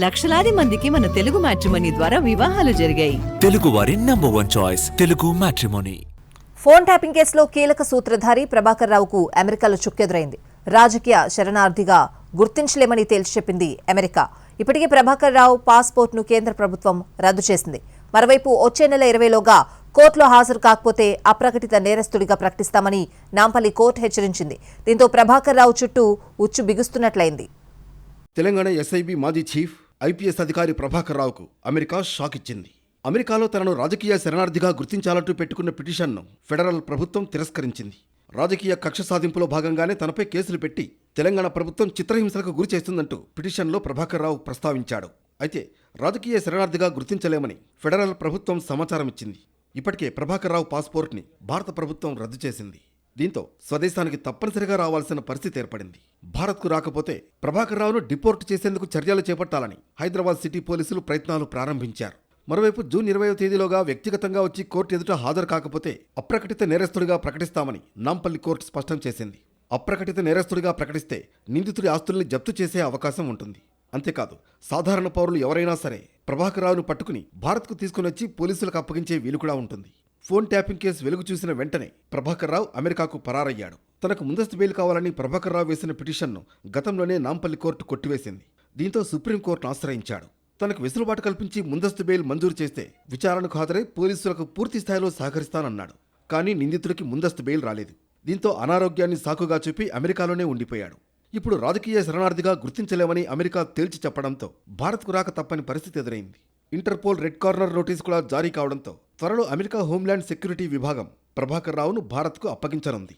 లక్షలాది మందికి మన తెలుగు మ్యాట్రిమోనీ ద్వారా వివాహాలు జరిగాయి. తెలుగు వారి number 1 choice Telugu matrimony. Phone tapping కేసులో కీలక సూత్రధారి ప్రభాకర్ రావుకు అమెరికాలో చుక్కెదురైంది. రాజకీయ శరణార్థిగా గుర్తించలేమని తేల్చి చెప్పింది అమెరికా. ఇప్పటికే ప్రభాకర్ రావు పాస్పోర్ట్ను కేంద్ర ప్రభుత్వం రద్దు చేసింది. మరోవైపు వచ్చే నెల 20లోగా కోర్టులో హాజరు కాకపోతే అప్రకటిత నేరస్తుడిగా ప్రకటిస్తామని నాంపల్లి కోర్టు హెచ్చరించింది. దీంతో ప్రభాకర్ రావు చుట్టూ ఉచ్చు బిగుస్తున్నట్లయింది. తెలంగాణ ఎస్ఐబి మాజీ చీఫ్ ఐపీఎస్ అధికారి ప్రభాకర్ రావుకు అమెరికా షాక్ ఇచ్చింది. అమెరికాలో తనను రాజకీయ శరణార్థిగా గుర్తించాలంటూ పెట్టుకున్న పిటిషన్ను ఫెడరల్ ప్రభుత్వం తిరస్కరించింది. రాజకీయ కక్ష సాధింపులో భాగంగానే తనపై కేసులు పెట్టి తెలంగాణ ప్రభుత్వం చిత్రహింసలకు గురి చేస్తుందంటూ పిటిషన్లో ప్రభాకర్ రావు ప్రస్తావించాడు. అయితే రాజకీయ శరణార్థిగా గుర్తించలేమని ఫెడరల్ ప్రభుత్వం సమాచారం ఇచ్చింది. ఇప్పటికే ప్రభాకర్ రావు పాస్పోర్ట్ని భారత ప్రభుత్వం రద్దు చేసింది. దీంతో స్వదేశానికి తప్పనిసరిగా రావాల్సిన పరిస్థితి ఏర్పడింది. భారత్కు రాకపోతే ప్రభాకర్ రావును డిపోర్ట్ చేసేందుకు చర్యలు చేపట్టాలని హైదరాబాద్ సిటీ పోలీసులు ప్రయత్నాలు ప్రారంభించారు. మరోవైపు జూన్ 20వ తేదీలోగా వ్యక్తిగతంగా వచ్చి కోర్టు ఎదుట హాజరు కాకపోతే అప్రకటిత నేరస్తుడిగా ప్రకటిస్తామని నాంపల్లి కోర్టు స్పష్టం చేసింది. అప్రకటిత నేరస్తుడిగా ప్రకటిస్తే నిందితుడి ఆస్తుల్ని జప్తు చేసే అవకాశం ఉంటుంది. అంతేకాదు సాధారణ పౌరులు ఎవరైనా సరే ప్రభాకర్ రావును పట్టుకుని భారత్కు తీసుకునొచ్చి పోలీసులకు అప్పగించే వీలు కూడా ఉంటుంది. ఫోన్ ట్యాపింగ్ కేసు వెలుగు చూసిన వెంటనే ప్రభాకర్ రావు అమెరికాకు పరారయ్యాడు. తనకు ముందస్తు బెయిల్ కావాలని ప్రభాకర్ రావు వేసిన పిటిషన్ను గతంలోనే నాంపల్లి కోర్టు కొట్టివేసింది. దీంతో సుప్రీంకోర్టును ఆశ్రయించాడు. తనకు వెసులుబాటు కల్పించి ముందస్తు బెయిల్ మంజూరు చేస్తే విచారణకు హాజరై పోలీసులకు పూర్తి స్థాయిలో సహకరిస్తానన్నాడు. కానీ నిందితుడికి ముందస్తు బెయిల్ రాలేదు. దీంతో అనారోగ్యాన్ని సాకుగా చూపి అమెరికాలోనే ఉండిపోయాడు. ఇప్పుడు రాజకీయ శరణార్థిగా గుర్తించలేమని అమెరికా తేల్చి చెప్పడంతో భారత్కు రాక తప్పని పరిస్థితి ఎదురైంది. ఇంటర్పోల్ రెడ్ కార్నర్ నోటీసు కూడా జారీ కావడంతో త్వరలో అమెరికా హోంల్యాండ్ సెక్యూరిటీ విభాగం ప్రభాకర్ రావును భారత్కు అప్పగించనుంది.